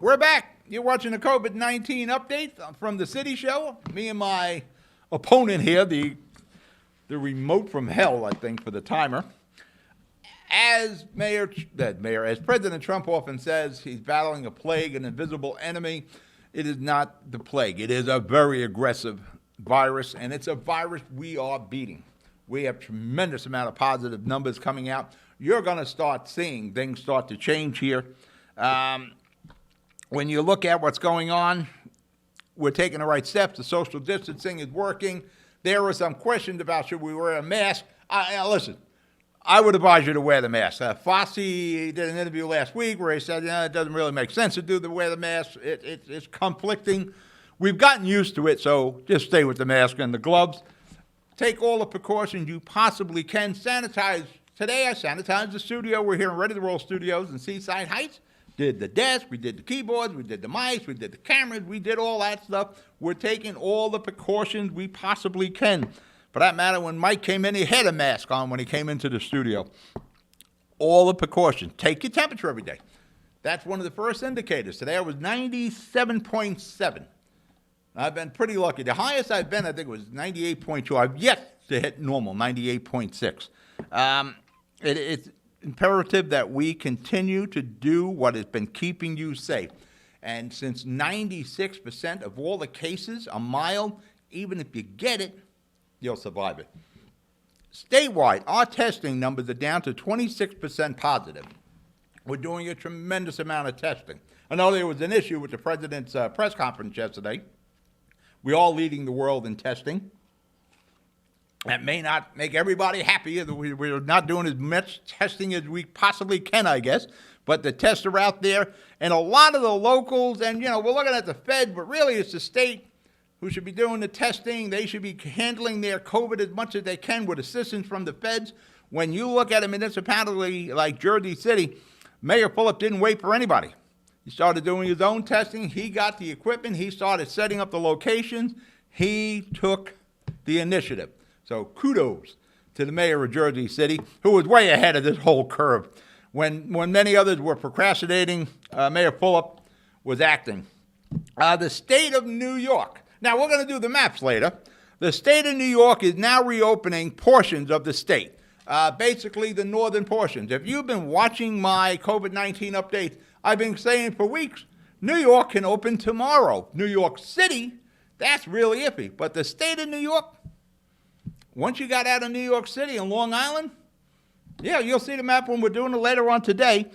We're back. You're watching the COVID-19 update from the City Show. Me and my opponent here, the remote from hell, I think, for the timer. As President Trump often says, he's battling a plague, an invisible enemy. It is not the plague. It is a very aggressive virus, and it's a virus we are beating. We have tremendous amount of positive numbers coming out. You're going to start seeing things start to change here. When you look at what's going on, we're taking the right steps. The social distancing is working. There were some questions about should we wear a mask. Listen, I would advise you to wear the mask. Fossey did an interview last week where he said, it doesn't really make sense to wear the mask. It's conflicting. We've gotten used to it, so just stay with the mask and the gloves. Take all the precautions you possibly can. Sanitize. Today I sanitized the studio. We're here in Ready to Roll Studios in Seaside Heights. Did the desk, we did the keyboards, we did the mics, we did the cameras, we did all that stuff. We're taking all the precautions we possibly can. For that matter, when Mike came in, he had a mask on when he came into the studio. All the precautions. Take your temperature every day. That's one of the first indicators. Today I was 97.7. I've been pretty lucky. The highest I've been, I think, was 98.2. I've yet to hit normal, 98.6. It's imperative that we continue to do what has been keeping you safe. And since 96% of all the cases are mild, even if you get it, you'll survive it. Statewide, our testing numbers are down to 26% positive. We're doing a tremendous amount of testing. I know there was an issue with the president's press conference yesterday. We're all leading the world in testing. That may not make everybody happy. We're not doing as much testing as we possibly can, I guess. But the tests are out there. And a lot of the locals, and, we're looking at the Fed, but really it's the state who should be doing the testing. They should be handling their COVID as much as they can with assistance from the feds. When you look at a municipality like Jersey City, Mayor Fulop didn't wait for anybody. He started doing his own testing. He got the equipment. He started setting up the locations. He took the initiative. So kudos to the mayor of Jersey City, who was way ahead of this whole curve. When many others were procrastinating, Mayor Fulop was acting. The state of New York. Now, we're going to do the maps later. The state of New York is now reopening portions of the state, basically the northern portions. If you've been watching my COVID-19 updates, I've been saying for weeks, New York can open tomorrow. New York City, that's really iffy. But the state of New York, once you got out of New York City and Long Island, yeah, you'll see the map when we're doing it later on today.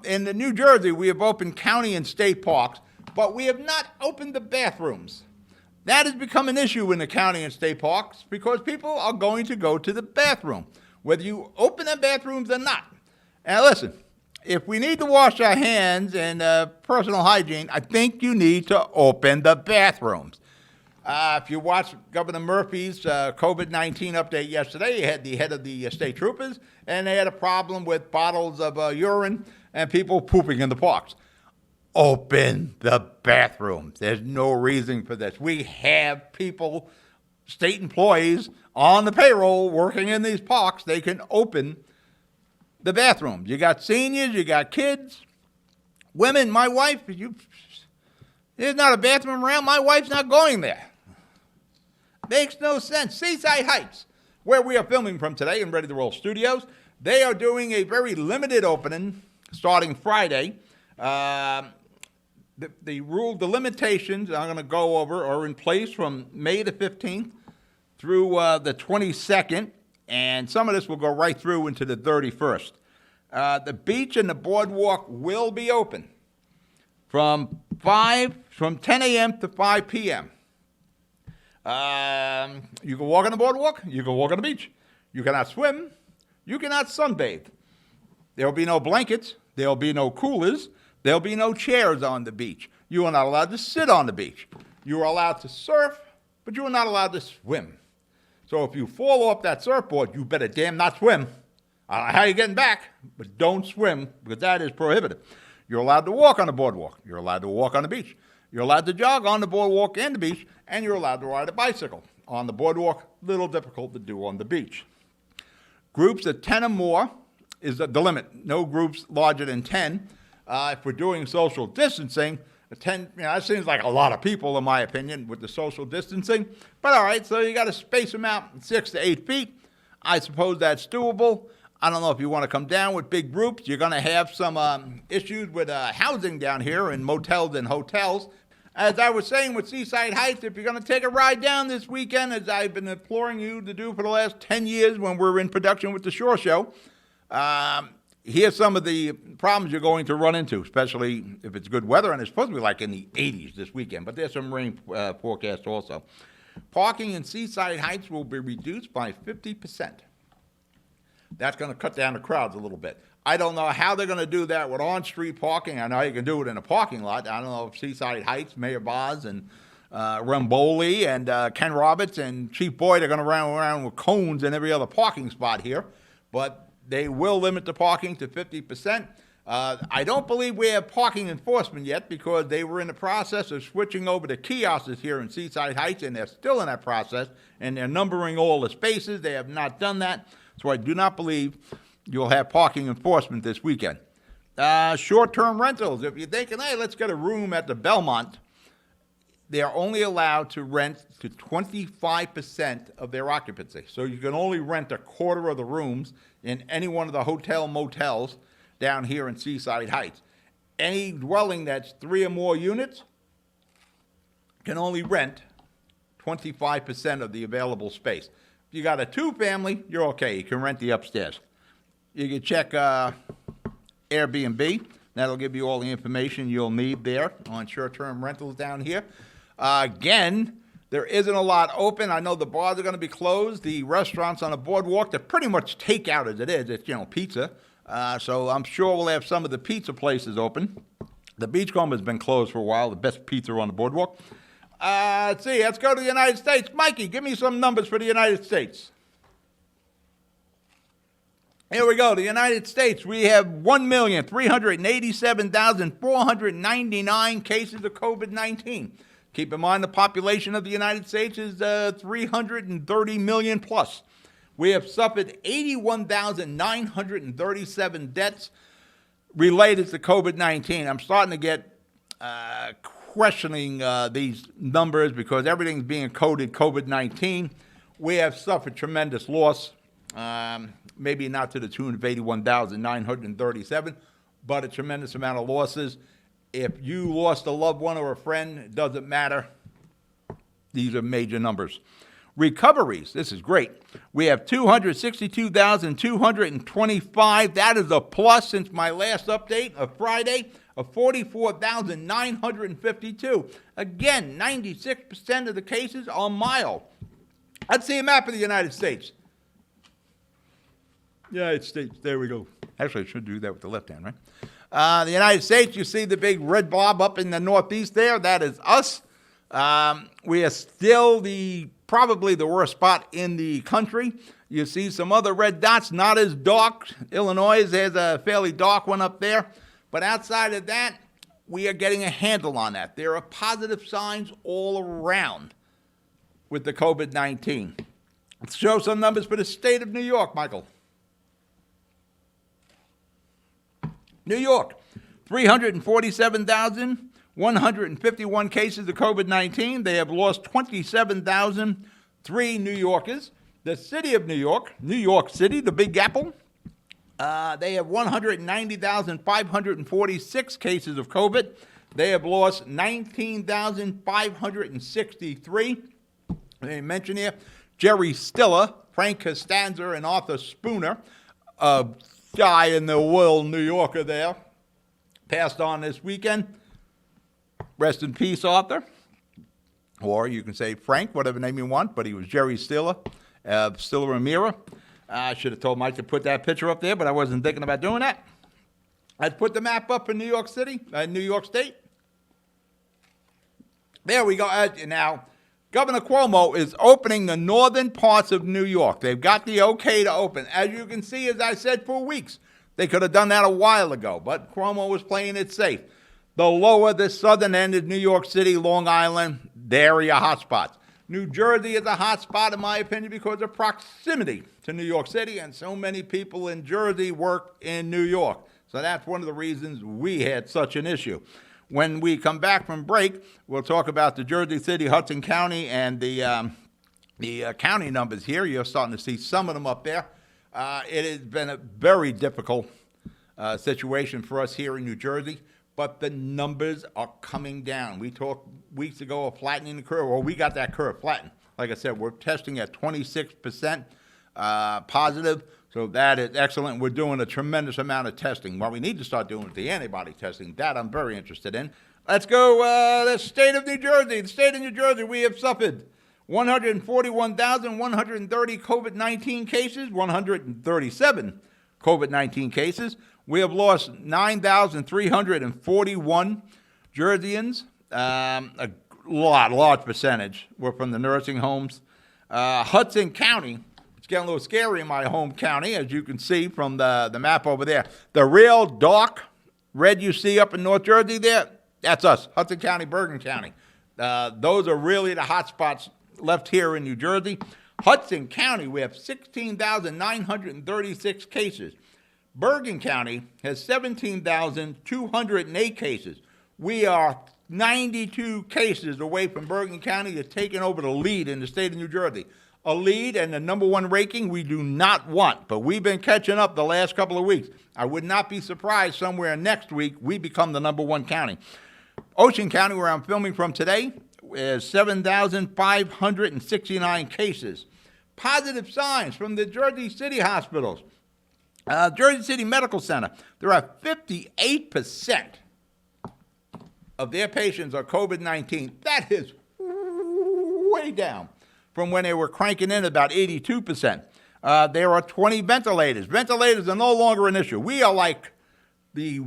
In the New Jersey, we have opened county and state parks, but we have not opened the bathrooms. That has become an issue in the county and state parks because people are going to go to the bathroom, whether you open the bathrooms or not. And listen, if we need to wash our hands and personal hygiene, I think you need to open the bathrooms. If you watched Governor Murphy's COVID-19 update yesterday, he had the head of the state troopers, and they had a problem with bottles of urine and people pooping in the parks. Open the bathrooms. There's no reason for this. We have people, state employees, on the payroll working in these parks. They can open the bathrooms. You got seniors, you got kids, women. My wife, there's not a bathroom around. My wife's not going there. Makes no sense. Seaside Heights, where we are filming from today in Ready to Roll Studios, they are doing a very limited opening starting Friday. The limitations I'm going to go over are in place from May the 15th through the 22nd, and some of this will go right through into the 31st. The beach and the boardwalk will be open from 10 a.m. to 5 p.m. You can walk on the boardwalk. You can walk on the beach. You cannot swim. You cannot sunbathe. There will be no blankets. There will be no coolers. There will be no chairs on the beach. You are not allowed to sit on the beach. You are allowed to surf, but you are not allowed to swim. So if you fall off that surfboard, you better damn not swim. I don't know how you're getting back, but don't swim because that is prohibited. You're allowed to walk on the boardwalk. You're allowed to walk on the beach. You're allowed to jog on the boardwalk and the beach, and you're allowed to ride a bicycle. On the boardwalk, little difficult to do on the beach. Groups of 10 or more is the limit. No groups larger than 10. If we're doing social distancing, that seems like a lot of people, in my opinion, with the social distancing. But all right, so you got to space them out 6 to 8 feet. I suppose that's doable. I don't know if you want to come down with big groups. You're going to have some issues with housing down here in motels and hotels. As I was saying with Seaside Heights, if you're going to take a ride down this weekend, as I've been imploring you to do for the last 10 years when we're in production with the Shore Show, here's some of the problems you're going to run into, especially if it's good weather, and it's supposed to be like in the 80s this weekend, but there's some rain forecast also. Parking in Seaside Heights will be reduced by 50%. That's going to cut down the crowds a little bit. I don't know how they're going to do that with on-street parking. I know you can do it in a parking lot. I don't know if Seaside Heights, Mayor Boz, and Ramboli, and Ken Roberts, and Chief Boyd are going to run around with cones in every other parking spot here, but they will limit the parking to 50%. I don't believe we have parking enforcement yet because they were in the process of switching over to kiosks here in Seaside Heights, and they're still in that process, and they're numbering all the spaces. They have not done that, so I do not believe you'll have parking enforcement this weekend. Short-term rentals. If you're thinking, hey, let's get a room at the Belmont, they are only allowed to rent to 25% of their occupancy. So you can only rent a quarter of the rooms in any one of the hotel motels down here in Seaside Heights. Any dwelling that's 3 or more units can only rent 25% of the available space. If you got a 2-family, you're okay. You can rent the upstairs. You can check Airbnb. That'll give you all the information you'll need there on short-term rentals down here. Again, there isn't a lot open. I know the bars are going to be closed. The restaurants on the boardwalk, they're pretty much takeout as it is. It's, pizza. So I'm sure we'll have some of the pizza places open. The Beachcomber has been closed for a while, the best pizza on the boardwalk. Let's see. Let's go to the United States. Mikey, give me some numbers for the United States. Here we go. The United States, we have 1,387,499 cases of COVID-19. Keep in mind the population of the United States is 330 million plus. We have suffered 81,937 deaths related to COVID-19. I'm starting to get questioning these numbers because everything's being coded COVID-19. We have suffered tremendous loss. Maybe not to the tune of 81,937, but a tremendous amount of losses. If you lost a loved one or a friend, it doesn't matter. These are major numbers. Recoveries, this is great. We have 262,225. That is a plus since my last update of Friday of 44,952. Again, 96% of the cases are mild. Let's see a map of the United States. United States, there we go. Actually, I should do that with the left hand, right? The United States, you see the big red blob up in the northeast there? That is us. We are still probably the worst spot in the country. You see some other red dots, not as dark. Illinois, there's a fairly dark one up there. But outside of that, we are getting a handle on that. There are positive signs all around with the COVID-19. Let's show some numbers for the state of New York, Michael. New York, 347,151 cases of COVID-19. They have lost 27,003 New Yorkers. The city of New York, New York City, the Big Apple, they have 190,546 cases of COVID. They have lost 19,563. They mention here Jerry Stiller, Frank Costanza, and Arthur Spooner, guy in the world, New Yorker there, passed on this weekend. Rest in peace, Arthur. Or you can say Frank, whatever name you want, but he was Jerry Stiller, Stiller and Mira. I should have told Mike to put that picture up there, but I wasn't thinking about doing that. I'd put the map up in New York City, New York State. There we go. Now, Governor Cuomo is opening the northern parts of New York. They've got the okay to open. As you can see, as I said, for weeks. They could have done that a while ago, but Cuomo was playing it safe. The lower the southern end is New York City, Long Island, there are your hot spots. New Jersey is a hot spot, in my opinion, because of proximity to New York City, and so many people in Jersey work in New York. So that's one of the reasons we had such an issue. When we come back from break, we'll talk about the Jersey City, Hudson County, and the county numbers here. You're starting to see some of them up there. It has been a very difficult situation for us here in New Jersey, but the numbers are coming down. We talked weeks ago of flattening the curve. Well, we got that curve flattened. Like I said, we're testing at 26% positive, so that is excellent. We're doing a tremendous amount of testing. What we need to start doing is the antibody testing. That I'm very interested in. Let's go the state of New Jersey. The state of New Jersey, we have suffered 141,130 COVID-19 cases, 137 COVID-19 cases. We have lost 9,341 Jerseyans. A large percentage were from the nursing homes. Hudson County, it's getting a little scary in my home county, as you can see from the map over there. The real dark red you see up in North Jersey there, that's us, Hudson County, Bergen County. Those are really the hot spots left here in New Jersey. Hudson County, we have 16,936 cases. Bergen County has 17,208 cases. We are 92 cases away from Bergen County to taking over the lead in the state of New Jersey. A lead and the number one ranking we do not want, but we've been catching up the last couple of weeks. I would not be surprised somewhere next week we become the number one county. Ocean County, where I'm filming from today, is 7,569 cases. Positive signs from the Jersey City hospitals. Jersey City Medical Center, there are 58% of their patients are COVID-19. That is way down from when they were cranking in about 82%. There are 20 ventilators. Ventilators are no longer an issue. We are like the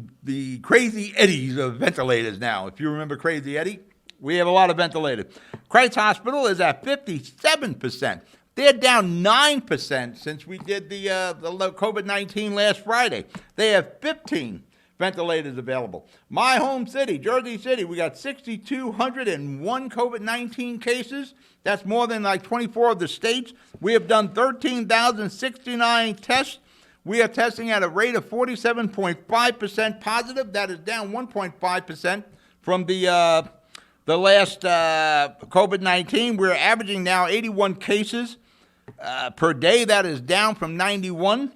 Crazy Eddies of ventilators now. If you remember Crazy Eddie, we have a lot of ventilators. Christ Hospital is at 57%. They're down 9% since we did the COVID-19 last Friday. They have 15 ventilators available. My home city, Jersey City, we got 6,201 COVID-19 cases. That's more than like 24 of the states. We have done 13,069 tests. We are testing at a rate of 47.5% positive. That is down 1.5% from the last COVID-19. We're averaging now 81 cases per day. That is down from 91.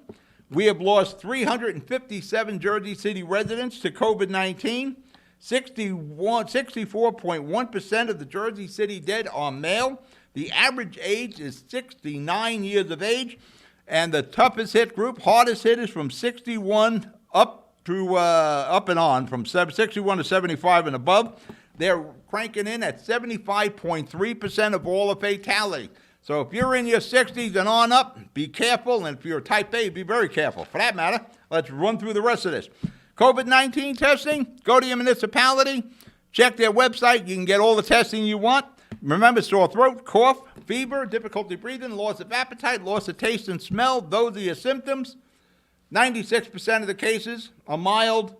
We have lost 357 Jersey City residents to COVID-19. 64.1% of the Jersey City dead are male. The average age is 69 years of age. And the toughest hit group, hardest hit, is from 61 up and on, from 61 to 75 and above. They're cranking in at 75.3% of all the fatality. So if you're in your 60s and on up, be careful. And if you're type A, be very careful. For that matter, let's run through the rest of this. COVID-19 testing, go to your municipality, check their website. You can get all the testing you want. Remember, sore throat, cough, fever, difficulty breathing, loss of appetite, loss of taste and smell. Those are your symptoms. 96% of the cases are mild.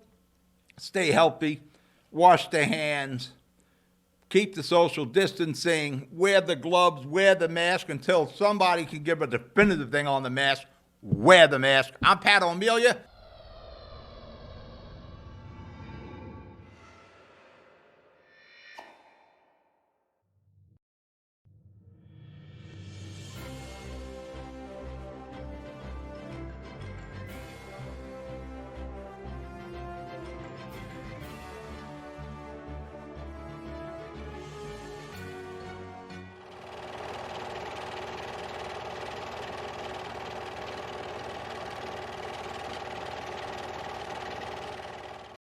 Stay healthy. Wash their hands. Keep the social distancing. Wear the gloves. Wear the mask until somebody can give a definitive thing on the mask. Wear the mask. I'm Pat O'Melia.